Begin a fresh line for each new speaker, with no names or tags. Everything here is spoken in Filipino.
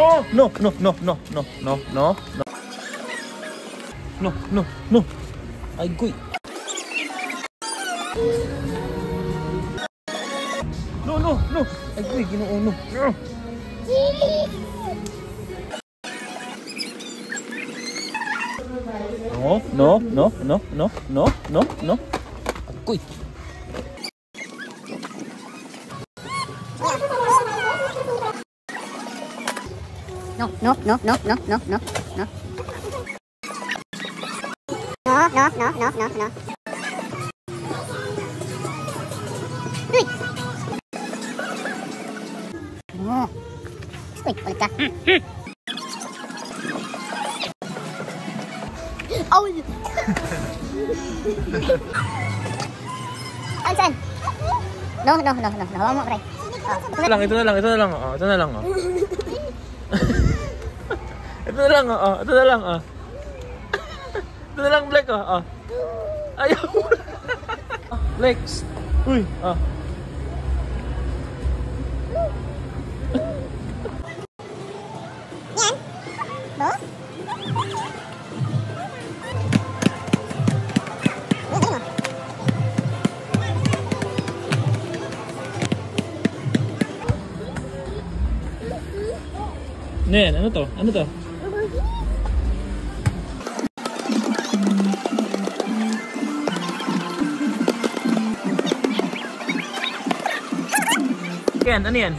Oh, no, no, no, no, no, no, no, no. No, no, no. Ay, goy. No, no, no. Ay, goy, ginoo, no. No, no, no, no, no, no, no. Ay, goy.
No, no, no, no, no, no, no, no. No, no, no, no, no, no. Uy! No. Uy, ulit ka. Oh! Saan? No, no, no, no. Hawa mo, pre.
Ito na lang, ito na lang, ito na lang. Oh, ito na lang, oh. Ito na lang, oh. Ito na lang, oh. Ito na lang, Black, oh. Ayaw mo. Lex. Uy, ah.
Yan? No?
Nen, ano to? Ano to? Ken, ano yan?